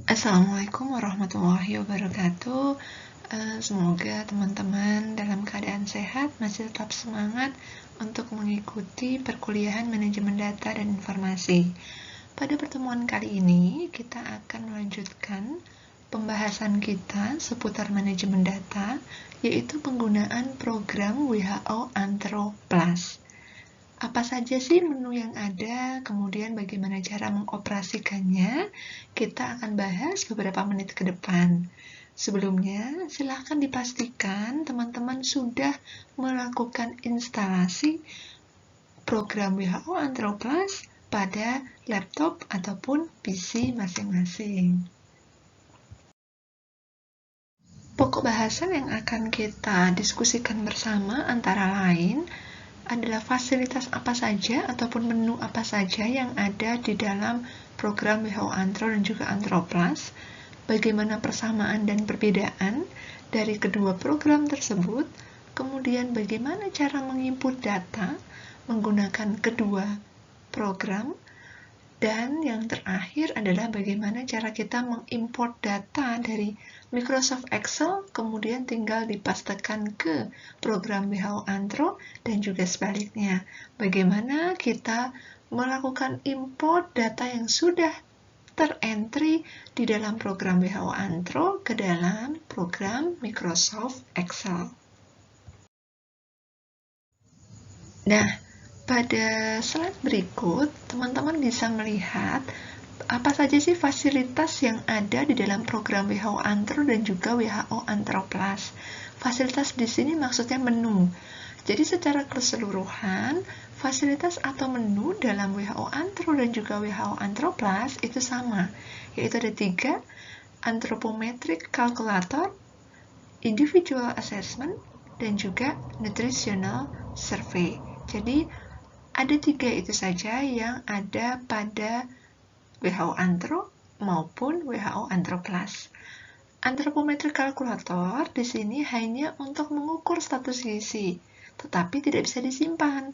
Assalamualaikum warahmatullahi wabarakatuh. Semoga teman-teman dalam keadaan sehat, masih tetap semangat untuk mengikuti perkuliahan manajemen data dan informasi. Pada pertemuan kali ini, kita akan melanjutkan pembahasan kita seputar manajemen data, yaitu penggunaan program WHO Antro Plus. Apa saja sih menu yang ada, kemudian bagaimana cara mengoperasikannya, kita akan bahas beberapa menit ke depan. Sebelumnya, silahkan dipastikan teman-teman sudah melakukan instalasi program WHO Antro Plus pada laptop ataupun PC masing-masing. Pokok bahasan yang akan kita diskusikan bersama antara lain adalah fasilitas apa saja ataupun menu apa saja yang ada di dalam program WHO Antro dan juga Antro Plus, bagaimana persamaan dan perbedaan dari kedua program tersebut, kemudian bagaimana cara menginput data menggunakan kedua program, dan yang terakhir adalah bagaimana cara kita mengimport data dari Microsoft Excel, kemudian tinggal dipastekan ke program WHO Antro, dan juga sebaliknya. Bagaimana kita melakukan import data yang sudah terentry di dalam program WHO Antro ke dalam program Microsoft Excel. Nah, pada slide berikut, teman-teman bisa melihat apa saja sih fasilitas yang ada di dalam program WHO Antro dan juga WHO Antro Plus. Fasilitas di sini maksudnya menu. Jadi secara keseluruhan, fasilitas atau menu dalam WHO Antro dan juga WHO Antro Plus itu sama, yaitu ada 3, anthropometric calculator, individual assessment, dan juga nutritional survey. Jadi, ada 3 itu saja yang ada pada WHO Antro maupun WHO Antro Plus. Anthropometric calculator di sini hanya untuk mengukur status gizi, tetapi tidak bisa disimpan.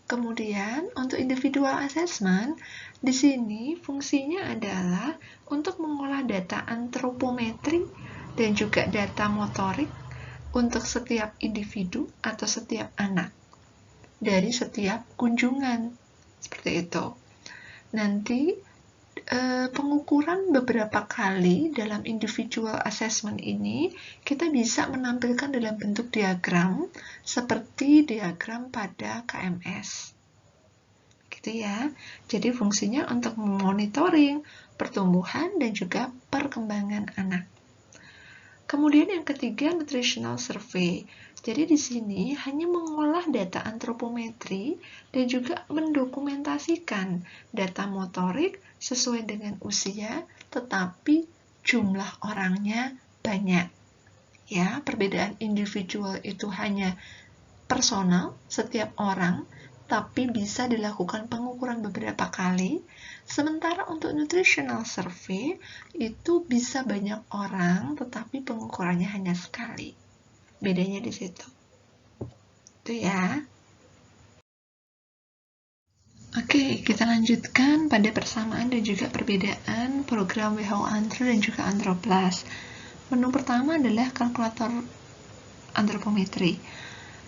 Kemudian, untuk individual assessment, di sini fungsinya adalah untuk mengolah data antropometri dan juga data motorik untuk setiap individu atau setiap anak dari setiap kunjungan, seperti itu. Nanti pengukuran beberapa kali dalam individual assessment ini kita bisa menampilkan dalam bentuk diagram seperti diagram pada KMS, gitu ya. Jadi fungsinya untuk memonitoring pertumbuhan dan juga perkembangan anak. Kemudian yang ketiga, nutritional survey. Jadi di sini hanya mengolah data antropometri dan juga mendokumentasikan data motorik sesuai dengan usia, tetapi jumlah orangnya banyak. Ya, perbedaan individual itu hanya personal, setiap orang, tapi bisa dilakukan pengukuran beberapa kali. Sementara untuk nutritional survey itu bisa banyak orang, tetapi pengukurannya hanya sekali. Bedanya di situ. Itu ya. Oke, kita lanjutkan pada persamaan dan juga perbedaan program WHO Antro dan juga Antro Plus. Menu pertama adalah kalkulator antropometri.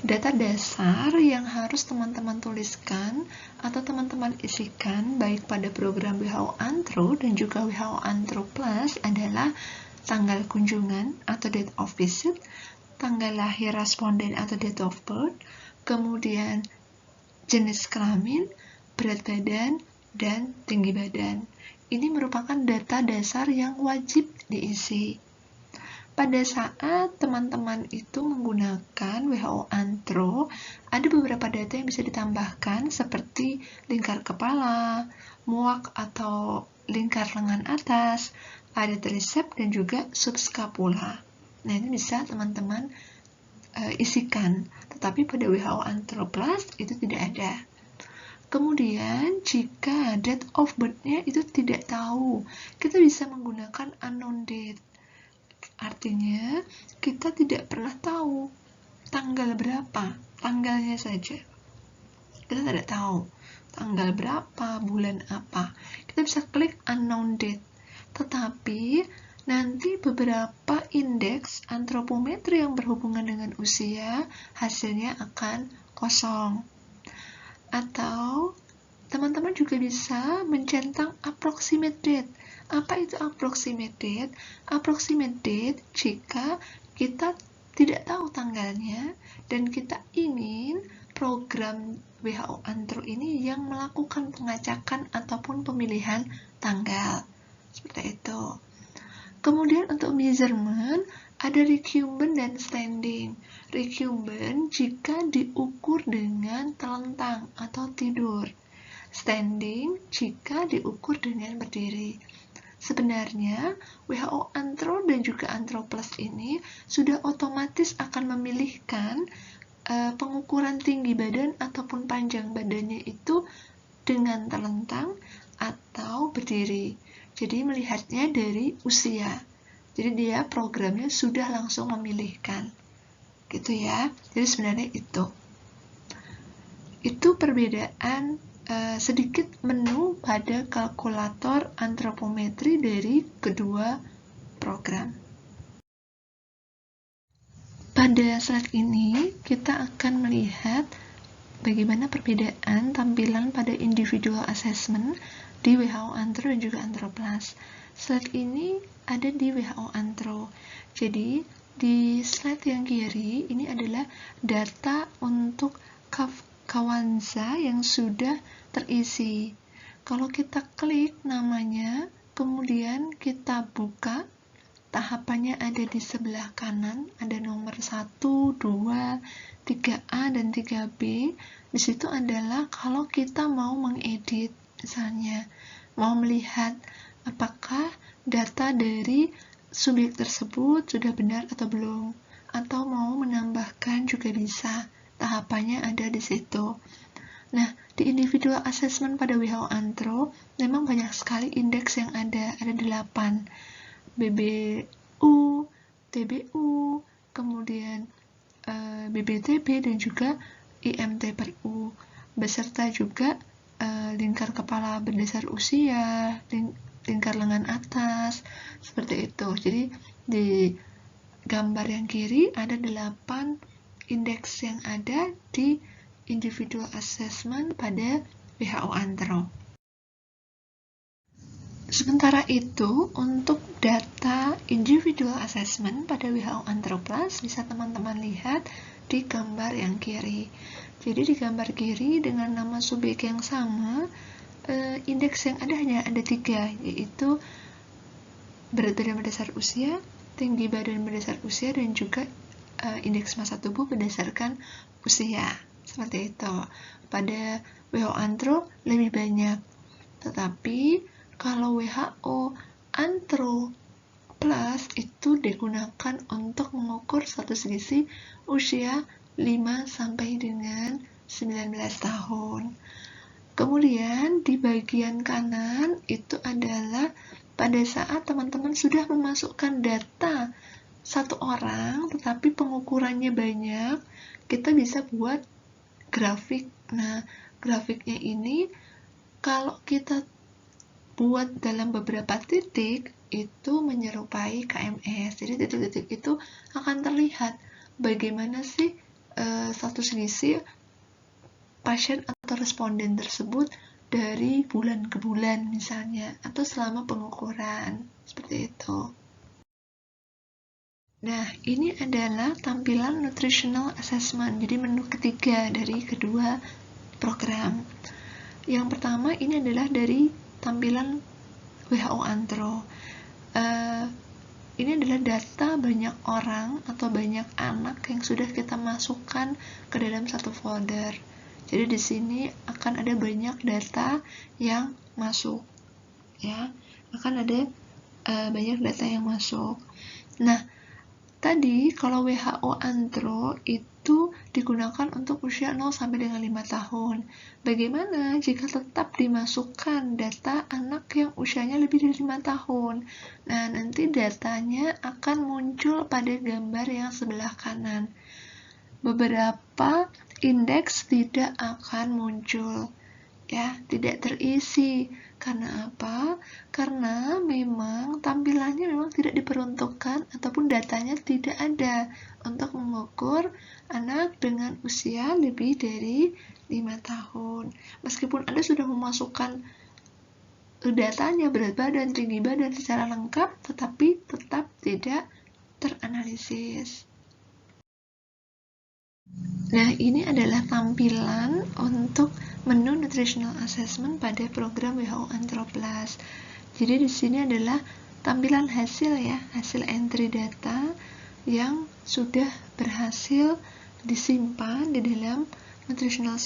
Data dasar yang harus teman-teman tuliskan atau teman-teman isikan baik pada program WHO Antro dan juga WHO Antro Plus adalah tanggal kunjungan atau date of visit, tanggal lahir responden atau date of birth, kemudian jenis kelamin, berat badan, dan tinggi badan. Ini merupakan data dasar yang wajib diisi. Pada saat teman-teman itu menggunakan WHO Antro, ada beberapa data yang bisa ditambahkan seperti lingkar kepala, muak atau lingkar lengan atas, ada triceps dan juga subscapula. Nah, ini bisa teman-teman isikan, tetapi pada WHO Antro Plus itu tidak ada. Kemudian, jika date of birth-nya itu tidak tahu, kita bisa menggunakan unknown date. Artinya, kita tidak pernah tahu tanggal berapa, tanggalnya saja. Kita tidak tahu tanggal berapa, bulan apa. Kita bisa klik unknown date. Tetapi nanti beberapa indeks antropometri yang berhubungan dengan usia hasilnya akan kosong. Atau teman-teman juga bisa mencentang approximate date. Apa itu approximate date? Approximate date jika kita tidak tahu tanggalnya dan kita ingin program WHO Antro ini yang melakukan pengacakan ataupun pemilihan tanggal. Seperti itu. Kemudian untuk measurement, ada recumbent dan standing. Recumbent jika diukur dengan telentang atau tidur. Standing jika diukur dengan berdiri. Sebenarnya, WHO Antro dan juga Antro Plus ini sudah otomatis akan memilihkan pengukuran tinggi badan ataupun panjang badannya itu dengan telentang atau berdiri. Jadi melihatnya dari usia. Jadi dia programnya sudah langsung memilihkan. Gitu ya. Jadi sebenarnya itu perbedaan sedikit menu pada kalkulator antropometri dari kedua program. Pada slide ini kita akan melihat bagaimana perbedaan tampilan pada individual assessment di WHO Antro dan juga Antro Plus. Slide ini ada di WHO Antro. Jadi di slide yang kiri ini adalah data untuk Kawanza yang sudah terisi. Kalau kita klik namanya, kemudian kita buka, tahapannya ada di sebelah kanan, ada nomor 1, 2, 3A dan 3B. Di situ adalah kalau kita mau mengedit, misalnya mau melihat apakah data dari subjek tersebut sudah benar atau belum, atau mau menambahkan juga bisa. Tahapannya ada di situ. Nah, di individual assessment pada WHO Antro memang banyak sekali indeks yang ada 8. BBU, TBU, kemudian BBTB dan juga IMT/U, beserta juga lingkar kepala berdasar usia, lingkar lengan atas, seperti itu. Jadi di gambar yang kiri ada 8 indeks yang ada di individual assessment pada WHO Antro. Sementara itu, untuk data individual assessment pada WHO Antro Plus bisa teman-teman lihat di gambar yang kiri. Jadi di gambar kiri dengan nama subjek yang sama, indeks yang ada hanya ada 3, yaitu berat badan berdasar usia, tinggi badan berdasar usia, dan juga indeks massa tubuh berdasarkan usia. Seperti itu. Pada WHO Antro lebih banyak. Tetapi kalau WHO Antro Plus itu digunakan untuk mengukur status gizi usia 5 sampai dengan 19 tahun. Kemudian di bagian kanan itu adalah pada saat teman-teman sudah memasukkan data satu orang, tetapi pengukurannya banyak, kita bisa buat grafik. Nah, grafiknya ini kalau kita buat dalam beberapa titik, itu menyerupai KMS. Jadi titik-titik itu akan terlihat bagaimana sih status gizi pasien atau responden tersebut dari bulan ke bulan misalnya, atau selama pengukuran. Seperti itu. Nah, ini adalah tampilan nutritional assessment, jadi menu ketiga dari kedua program. Yang pertama ini adalah dari tampilan WHO Antro. Ini adalah data banyak orang atau banyak anak yang sudah kita masukkan ke dalam satu folder. Jadi di sini akan ada banyak data yang masuk, ya, akan ada banyak data yang masuk. Nah, tadi kalau WHO Antro itu digunakan untuk usia 0 sampai dengan 5 tahun. Bagaimana jika tetap dimasukkan data anak yang usianya lebih dari 5 tahun? Nah, nanti datanya akan muncul pada gambar yang sebelah kanan. Beberapa indeks tidak akan muncul, ya, tidak terisi. Karena apa? karena memang tampilannya memang tidak diperuntukkan ataupun datanya tidak ada untuk mengukur anak dengan usia lebih dari 5 tahun. Meskipun Anda sudah memasukkan datanya, berat badan, tinggi badan secara lengkap, tetapi tetap tidak teranalisis. Nah, ini adalah tampilan untuk menu nutritional assessment pada program WHO Anthroplas. Jadi di sini adalah tampilan hasil ya, hasil entry data yang sudah berhasil disimpan di dalam nutritional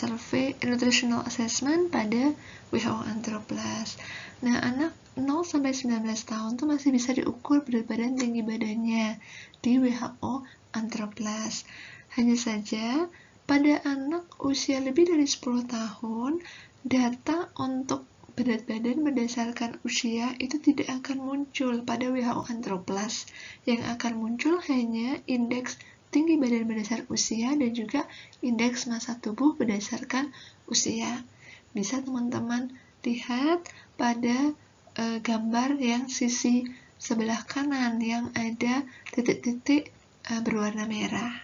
assessment pada WHO Anthroplas. Nah, anak 0-19 tahun tuh masih bisa diukur berat badan, tinggi badannya di WHO Anthroplas. Hanya saja, pada anak usia lebih dari 10 tahun, data untuk berat badan berdasarkan usia itu tidak akan muncul pada WHO Anthroplas. Yang akan muncul hanya indeks tinggi badan berdasar usia dan juga indeks massa tubuh berdasarkan usia. Bisa teman-teman lihat pada gambar yang sisi sebelah kanan yang ada titik-titik berwarna merah.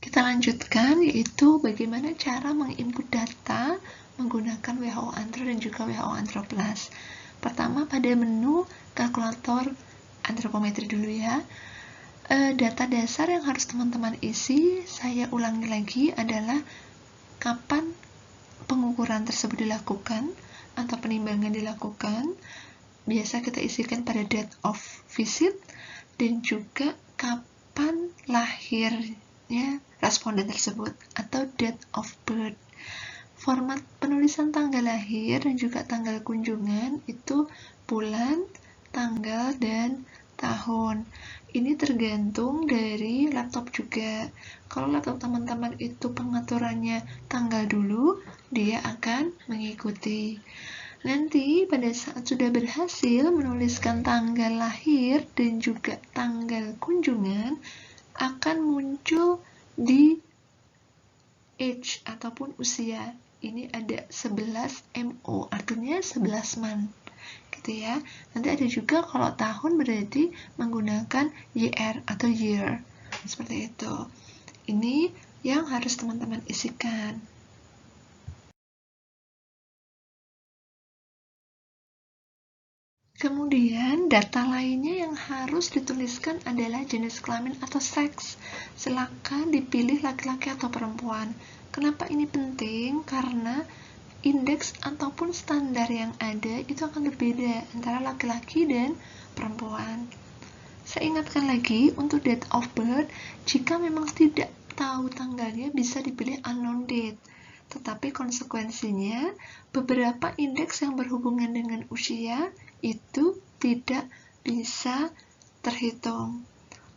Kita lanjutkan, yaitu bagaimana cara menginput data menggunakan WHO Anthro dan juga WHO Anthroplas. Pertama, pada menu kalkulator antropometri dulu ya. Data dasar yang harus teman-teman isi, saya ulangi lagi, adalah kapan pengukuran tersebut dilakukan atau penimbangan dilakukan. Biasa kita isikan pada date of visit dan juga kapan lahirnya responden tersebut atau date of birth. Format penulisan tanggal lahir dan juga tanggal kunjungan itu bulan, tanggal, dan tahun. Ini tergantung dari laptop juga. Kalau laptop teman-teman itu pengaturannya tanggal dulu, dia akan mengikuti. Nanti pada saat sudah berhasil menuliskan tanggal lahir dan juga tanggal kunjungan, akan muncul di age ataupun usia. Ini ada 11 MO, artinya 11 month. Gitu ya. Nanti ada juga kalau tahun berarti menggunakan YR atau year. Seperti itu. Ini yang harus teman-teman isikan. Kemudian, data lainnya yang harus dituliskan adalah jenis kelamin atau seks. Silakan dipilih laki-laki atau perempuan. Kenapa ini penting? Karena indeks ataupun standar yang ada itu akan berbeda antara laki-laki dan perempuan. Saya ingatkan lagi, untuk date of birth, jika memang tidak tahu tanggalnya bisa dipilih unknown date. Tetapi konsekuensinya, beberapa indeks yang berhubungan dengan usia itu tidak bisa terhitung.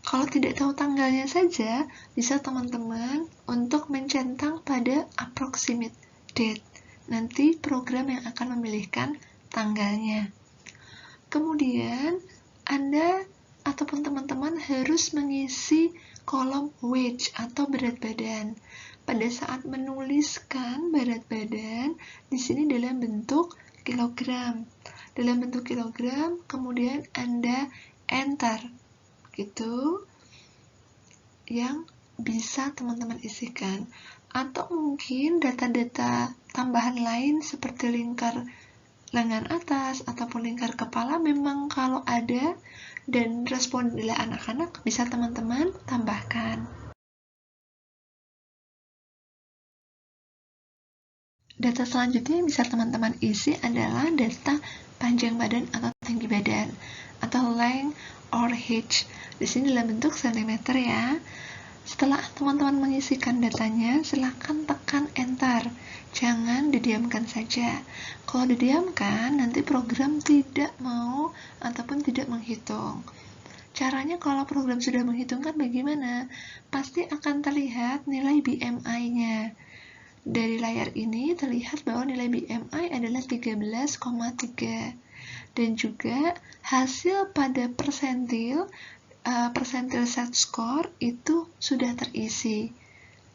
Kalau tidak tahu tanggalnya saja, bisa teman-teman untuk mencentang pada approximate date. Nanti program yang akan memilihkan tanggalnya. Kemudian, Anda ataupun teman-teman harus mengisi kolom weight atau berat badan. Pada saat menuliskan berat badan, di sini dalam bentuk kilogram. Dalam bentuk kilogram, kemudian Anda enter, gitu, yang bisa teman-teman isikan. Atau mungkin data-data tambahan lain seperti lingkar lengan atas ataupun lingkar kepala memang kalau ada dan respon adalah anak-anak, bisa teman-teman tambahkan. Data selanjutnya yang bisa teman-teman isi adalah data panjang badan atau tinggi badan atau length or height. Di sini dalam bentuk cm ya. Setelah teman-teman mengisikan datanya, silakan tekan enter. Jangan didiamkan saja. Kalau didiamkan, nanti program tidak mau ataupun tidak menghitung. Caranya kalau program sudah menghitungkan bagaimana? Pasti akan terlihat nilai BMI-nya. Dari layar ini terlihat bahwa nilai BMI adalah 13,3 dan juga hasil pada persentil set score itu sudah terisi.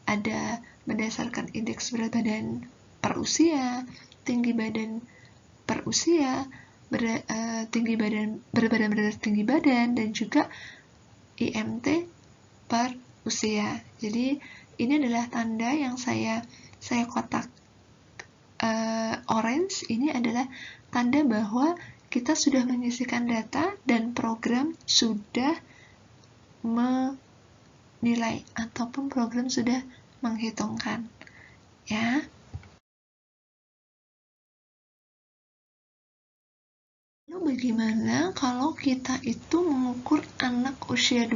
ada berdasarkan indeks berat badan per usia, tinggi badan per usia, tinggi badan, berat tinggi badan, dan juga IMT per usia. Jadi ini adalah tanda yang saya kotak orange. Ini adalah tanda bahwa kita sudah mengisikan data dan program sudah menilai ataupun program sudah menghitungkan, ya. Lalu bagaimana kalau kita itu mengukur anak usia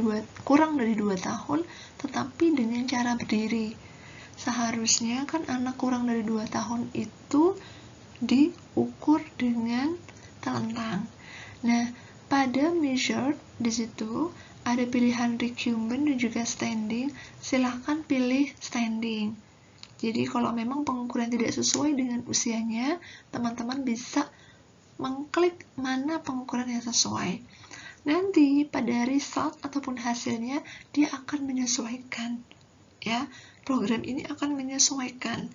kurang dari 2 tahun tetapi dengan cara berdiri? Seharusnya kan anak kurang dari 2 tahun itu diukur dengan telentang. Nah, pada measured di situ ada pilihan recumbent dan juga standing. Silahkan pilih standing. Jadi kalau memang pengukuran tidak sesuai dengan usianya, teman-teman bisa mengklik mana pengukuran yang sesuai. Nanti pada result ataupun hasilnya dia akan menyesuaikan, ya. Program ini akan menyesuaikan.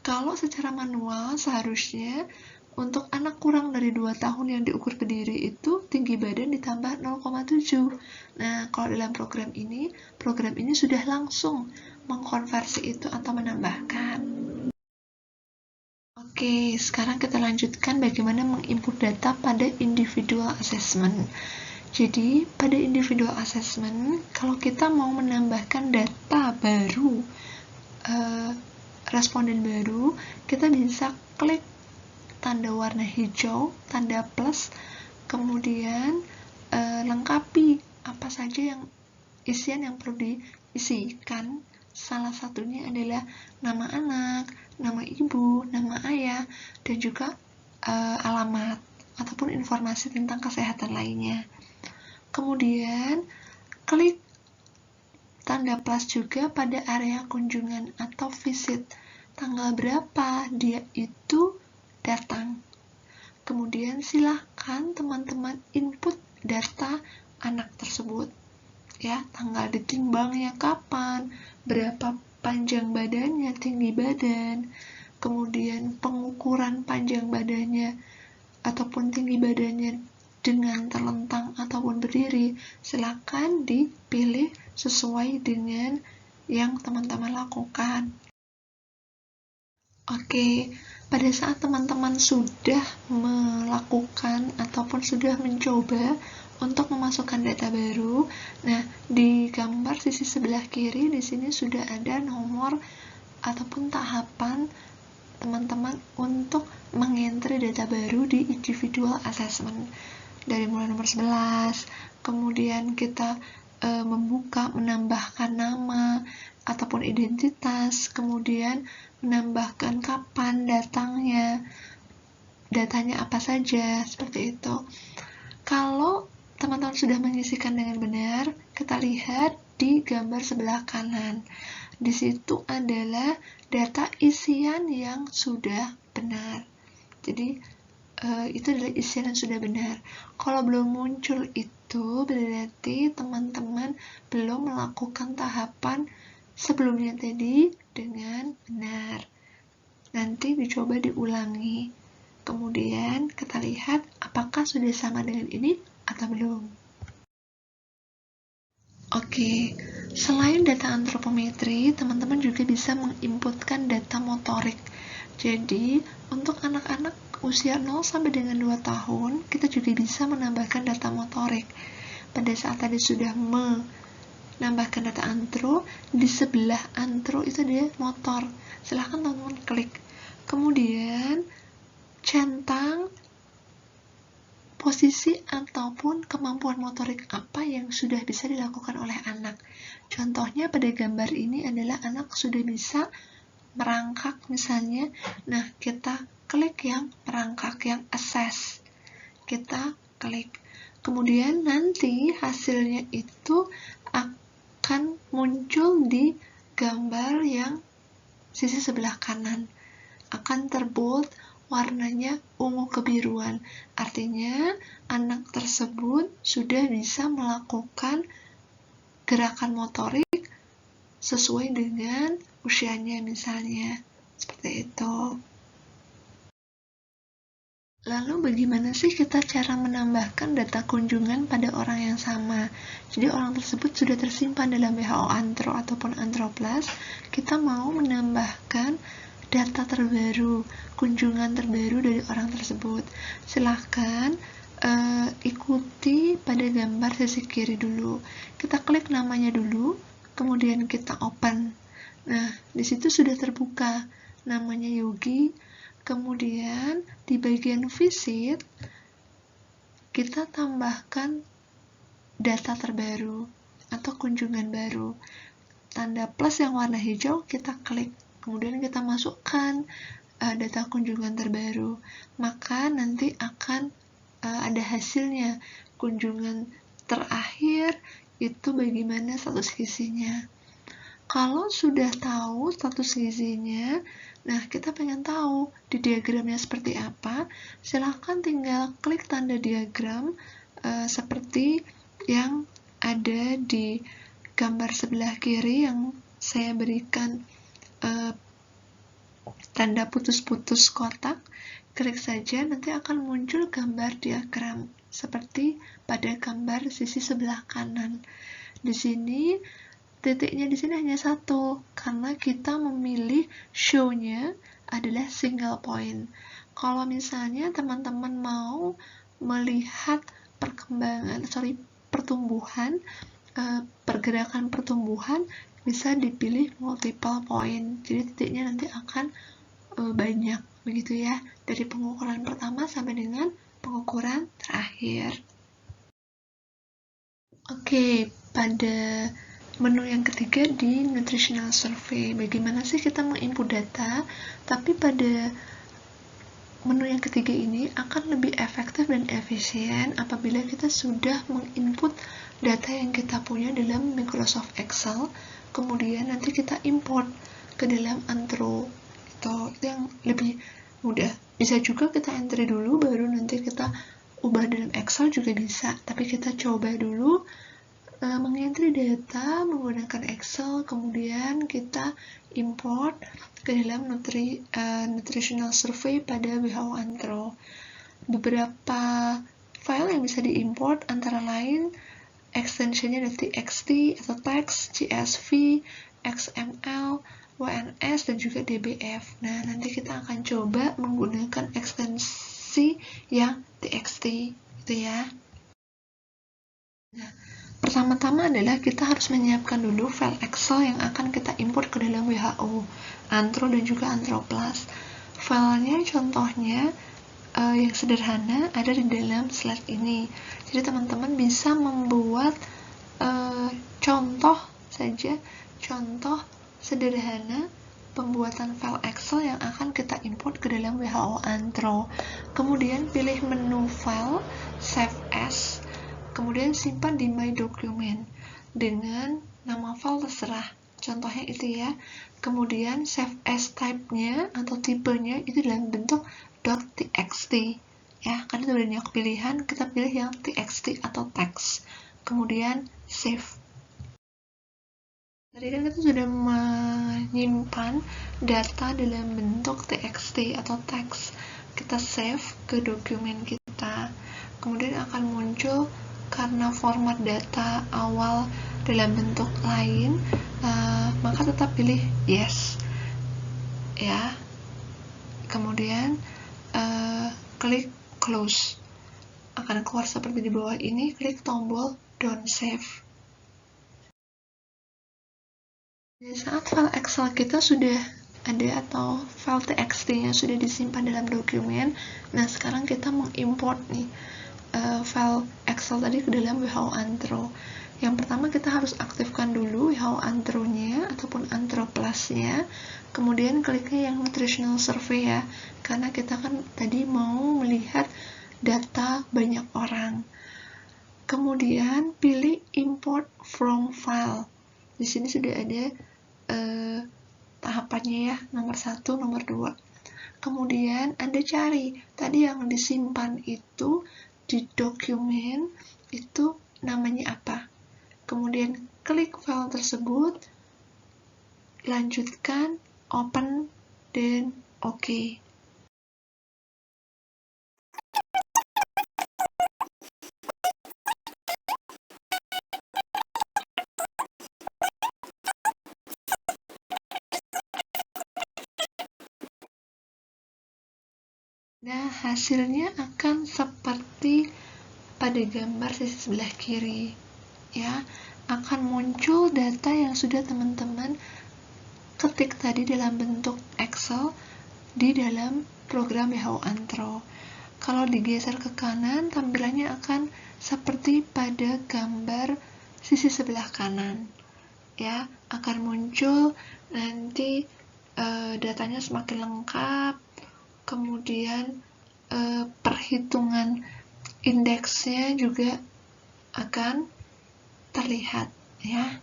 Kalau secara manual seharusnya untuk anak kurang dari 2 tahun yang diukur berdiri itu tinggi badan ditambah 0,7. Nah, kalau dalam program ini sudah langsung mengkonversi itu atau menambahkan. Oke, sekarang kita lanjutkan bagaimana menginput data pada individual assessment. Jadi, pada individual assessment, kalau kita mau menambahkan data baru, responden baru, kita bisa klik tanda warna hijau, tanda plus, kemudian lengkapi apa saja yang isian yang perlu diisikan. Salah satunya adalah nama anak, nama ibu, nama ayah, dan juga alamat ataupun informasi tentang kesehatan lainnya. Kemudian klik tanda plus juga pada area kunjungan atau visit. Tanggal berapa dia itu datang. Kemudian silahkan teman-teman input data anak tersebut. Ya, tanggal ditimbangnya kapan, berapa panjang badannya, tinggi badan, kemudian pengukuran panjang badannya ataupun tinggi badannya dengan terlentang ataupun berdiri. Silakan dipilih sesuai dengan yang teman-teman lakukan. Oke, pada saat teman-teman sudah melakukan ataupun sudah mencoba untuk memasukkan data baru, nah di gambar sisi sebelah kiri di sini sudah ada nomor ataupun tahapan teman-teman untuk mengentri data baru di individual assessment. Dari mulai nomor 11, kemudian kita membuka, menambahkan nama ataupun identitas, kemudian menambahkan kapan datangnya, datanya apa saja, seperti itu. Kalau teman-teman sudah mengisikan dengan benar, kita lihat di gambar sebelah kanan. Di situ adalah data isian yang sudah benar. Jadi, itu adalah isian yang sudah benar. Kalau belum muncul itu, berarti teman-teman belum melakukan tahapan sebelumnya tadi dengan benar. Nanti dicoba diulangi. Kemudian kita lihat apakah sudah sama dengan ini atau belum. Oke, selain data antropometri, teman-teman juga bisa menginputkan data motorik. Jadi, untuk anak-anak usia 0 sampai dengan 2 tahun, kita juga bisa menambahkan data motorik. Pada saat tadi sudah menambahkan data antro, di sebelah antro itu ada motor. Silahkan teman-teman klik. Kemudian, centang posisi ataupun kemampuan motorik apa yang sudah bisa dilakukan oleh anak. Contohnya pada gambar ini adalah anak sudah bisa merangkak misalnya. Nah, kita klik yang merangkak, yang assess. Kita klik. Kemudian nanti hasilnya itu akan muncul di gambar yang sisi sebelah kanan. Akan terbold warnanya ungu kebiruan. Artinya anak tersebut sudah bisa melakukan gerakan motorik sesuai dengan usianya misalnya. Seperti itu. Lalu bagaimana sih kita cara menambahkan data kunjungan pada orang yang sama? Jadi orang tersebut sudah tersimpan dalam WHO Antro ataupun Antro Plus. Kita mau menambahkan data terbaru, kunjungan terbaru dari orang tersebut. Silahkan ikuti pada gambar sisi kiri dulu. Kita klik namanya dulu, kemudian kita open. Nah, di situ sudah terbuka namanya Yogi. Kemudian di bagian visit kita tambahkan data terbaru atau kunjungan baru. Tanda plus yang warna hijau kita klik, kemudian kita masukkan data kunjungan terbaru. Maka nanti akan ada hasilnya. Kunjungan terakhir itu bagaimana status gizinya. Kalau sudah tahu status gizinya, nah kita pengen tahu di diagramnya seperti apa, silahkan tinggal klik tanda diagram seperti yang ada di gambar sebelah kiri yang saya berikan tanda putus-putus kotak. Klik saja, nanti akan muncul gambar diagram seperti pada gambar sisi sebelah kanan. Di sini titiknya di sini hanya satu, karena kita memilih show-nya adalah single point. Kalau misalnya teman-teman mau melihat pergerakan pertumbuhan, bisa dipilih multiple point. Jadi titiknya nanti akan banyak, begitu ya, dari pengukuran pertama sampai dengan pengukuran terakhir. Oke, pada menu yang ketiga di nutritional survey, bagaimana sih kita menginput data, tapi pada menu yang ketiga ini akan lebih efektif dan efisien apabila kita sudah menginput data yang kita punya dalam Microsoft Excel, kemudian nanti kita import ke dalam Antro. Itu yang lebih mudah. Bisa juga kita entry dulu, baru nanti kita ubah dalam Excel juga bisa, tapi kita coba dulu mengentry data menggunakan Excel, kemudian kita import ke dalam nutritional survey pada WHO Antro. Beberapa file yang bisa diimport antara lain extensionnya dari TXT atau text, CSV, XML, WNS, dan juga DBF. Nah, nanti kita akan coba menggunakan ekstensi yang TXT, gitu ya. Nah, pertama-tama adalah kita harus menyiapkan dulu file Excel yang akan kita import ke dalam WHO Antro dan juga Antro Plus. Filenya contohnya yang sederhana ada di dalam slide ini. Jadi teman-teman bisa membuat contoh sederhana pembuatan file Excel yang akan kita import ke dalam WHO Antro. Kemudian pilih menu file, save as, kemudian simpan di My Document dengan nama file terserah, contohnya itu ya. Kemudian save as type-nya atau tipenya itu dalam bentuk .txt ya, karena itu banyak pilihan, kita pilih yang txt atau text, kemudian save. Tadi kan kita sudah menyimpan data dalam bentuk txt atau text, kita save ke dokumen kita, kemudian akan muncul karena format data awal dalam bentuk lain, maka tetap pilih yes ya, kemudian klik close, akan keluar seperti di bawah ini, klik tombol don't save. Di saat file Excel kita sudah ada atau file txt-nya sudah disimpan dalam dokumen, nah sekarang kita mengimport nih file Excel tadi ke dalam WHO Antro. Yang pertama kita harus aktifkan dulu WHO Antro-nya ataupun Antro Plus-nya, kemudian kliknya yang nutritional survey ya, karena kita kan tadi mau melihat data banyak orang. Kemudian pilih import from file. Di sini sudah ada tahapannya ya, nomor 1, nomor 2. Kemudian Anda cari tadi yang disimpan itu di dokumen itu namanya apa. Kemudian klik file tersebut, lanjutkan, open, dan oke. Nah, hasilnya akan seperti pada gambar sisi sebelah kiri. Ya, akan muncul data yang sudah teman-teman ketik tadi dalam bentuk Excel di dalam program WHO Antro. Kalau digeser ke kanan, tampilannya akan seperti pada gambar sisi sebelah kanan. Ya, akan muncul nanti datanya semakin lengkap, kemudian perhitungan indeksnya juga akan terlihat, ya.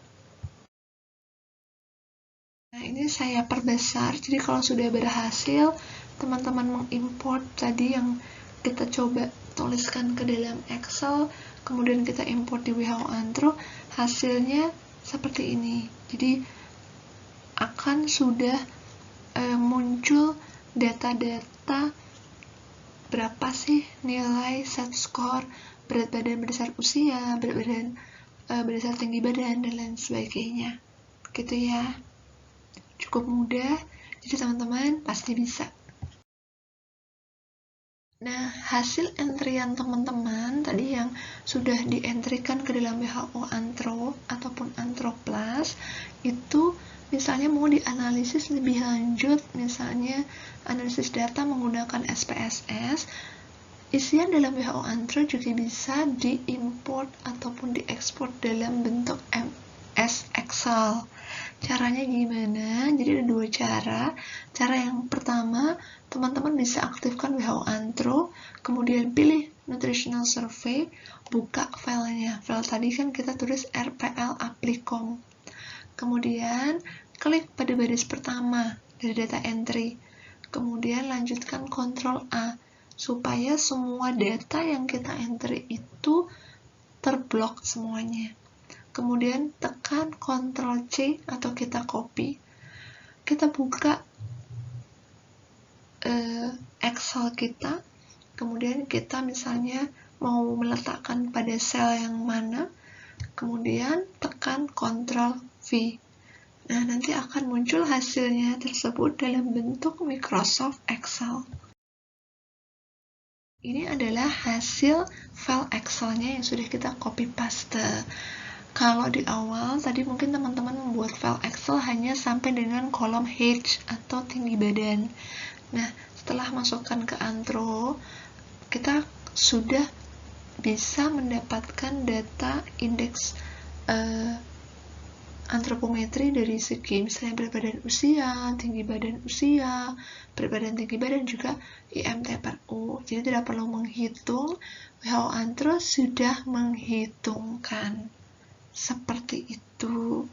Nah, ini saya perbesar, jadi kalau sudah berhasil teman-teman mengimport tadi yang kita coba tuliskan ke dalam Excel, kemudian kita import di WHO Antro, hasilnya seperti ini. Jadi akan sudah muncul data-data berapa sih nilai set score, berat badan berdasar usia, berat badan berdasar tinggi badan, dan lain sebagainya. Gitu ya. Cukup mudah, jadi teman-teman pasti bisa. Nah, hasil entrian teman-teman tadi yang sudah dientrikan ke dalam WHO Antro ataupun Antro Plus, itu misalnya mau dianalisis lebih lanjut, misalnya analisis data menggunakan SPSS, isian dalam WHO Antro juga bisa diimport ataupun diekspor dalam bentuk MS Excel. Caranya gimana? Jadi ada dua cara. Cara yang pertama, teman-teman bisa aktifkan WHO Antro, kemudian pilih Nutritional Survey, buka filenya. File tadi kan kita tulis RPL Applicom. Kemudian klik pada baris pertama dari data entry. Kemudian lanjutkan Ctrl A supaya semua data yang kita entry itu terblok semuanya. Kemudian tekan Ctrl C atau kita copy. Kita buka Excel kita, kemudian kita misalnya mau meletakkan pada sel yang mana, kemudian tekan Ctrl V. Nah, nanti akan muncul hasilnya tersebut dalam bentuk Microsoft Excel. Ini adalah hasil file Excel-nya yang sudah kita copy paste. Kalau di awal, tadi mungkin teman-teman membuat file Excel hanya sampai dengan kolom H atau tinggi badan. Nah, setelah masukkan ke Antro, kita sudah bisa mendapatkan data indeks antropometri dari segi misalnya berat badan usia, tinggi badan usia, berat badan tinggi badan juga IMT/PU. Jadi tidak perlu menghitung, WHO Antro sudah menghitungkan. Seperti itu.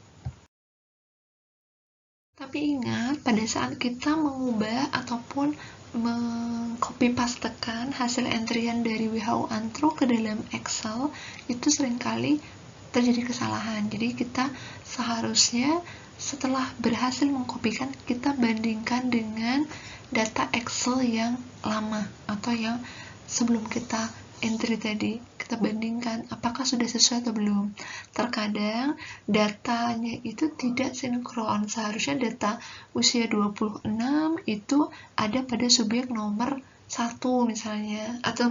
Tapi ingat, pada saat kita mengubah ataupun meng-copy pastekan hasil entrian dari WHO Antro ke dalam Excel, itu seringkali terjadi kesalahan. Jadi kita seharusnya setelah berhasil mengkopikan, kita bandingkan dengan data Excel yang lama atau yang sebelum kita entry tadi, kita bandingkan apakah sudah sesuai atau belum. Terkadang datanya itu tidak sinkron. Seharusnya data usia 26 itu ada pada subjek nomor 1 misalnya, atau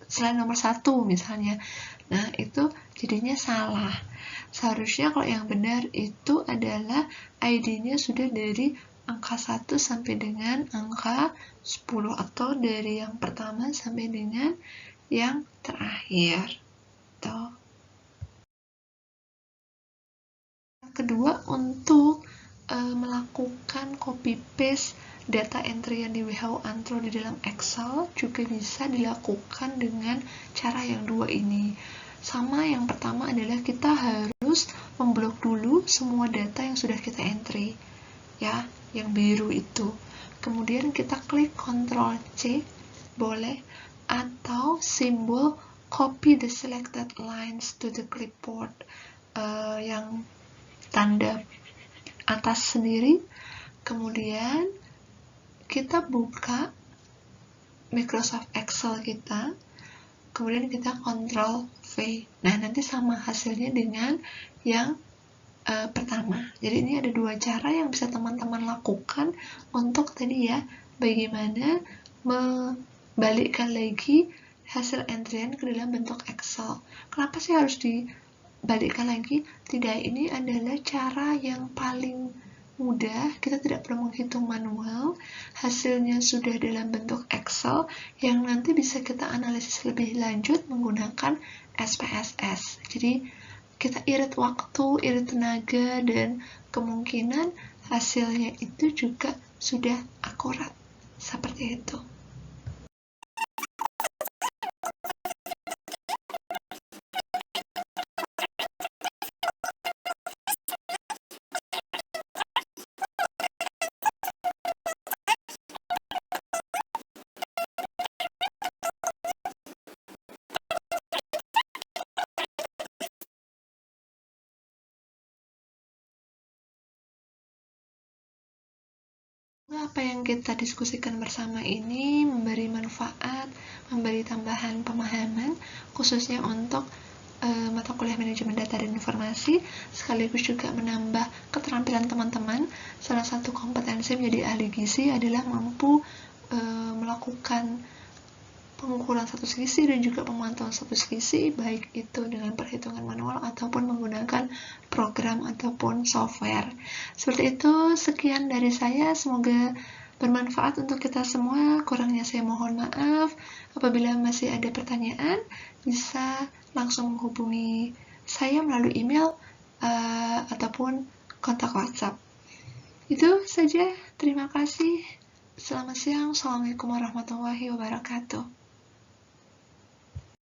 selain nomor 1 misalnya. Nah, itu jadinya salah. Seharusnya kalau yang benar itu adalah ID-nya sudah dari angka 1 sampai dengan angka 10 atau dari yang pertama sampai dengan yang terakhir. Tuh. Kedua, untuk melakukan copy paste data entrian di WHO Antro di dalam Excel juga bisa dilakukan dengan cara yang dua ini. Sama, yang pertama adalah kita harus memblok dulu semua data yang sudah kita entry, ya, yang biru itu. Kemudian kita klik Ctrl C, boleh, atau simbol copy the selected lines to the clipboard, yang tanda atas sendiri, kemudian kita buka Microsoft Excel kita, kemudian kita Ctrl V. Nah, nanti sama hasilnya dengan yang pertama. Jadi ini ada dua cara yang bisa teman-teman lakukan untuk tadi ya, bagaimana membalikkan lagi hasil entrian ke dalam bentuk Excel. Kenapa sih harus dibalikkan lagi? Tidak, ini adalah cara yang paling mudah. Kita tidak perlu menghitung manual, hasilnya sudah dalam bentuk Excel yang nanti bisa kita analisis lebih lanjut menggunakan SPSS. Jadi kita irit waktu, irit tenaga, dan kemungkinan hasilnya itu juga sudah akurat. Seperti itu. Apa yang kita diskusikan bersama ini memberi manfaat, memberi tambahan pemahaman, khususnya untuk mata kuliah manajemen data dan informasi, sekaligus juga menambah keterampilan teman-teman. Salah satu kompetensi menjadi ahli gizi adalah mampu melakukan pengukuran status gizi dan juga pemantauan status gizi, baik itu dengan perhitungan manual ataupun menggunakan program ataupun software. Seperti itu, sekian dari saya, semoga bermanfaat untuk kita semua. Kurangnya saya mohon maaf. Apabila masih ada pertanyaan, bisa langsung menghubungi saya melalui email ataupun kontak WhatsApp. Itu saja, terima kasih. Selamat siang, Assalamualaikum warahmatullahi wabarakatuh.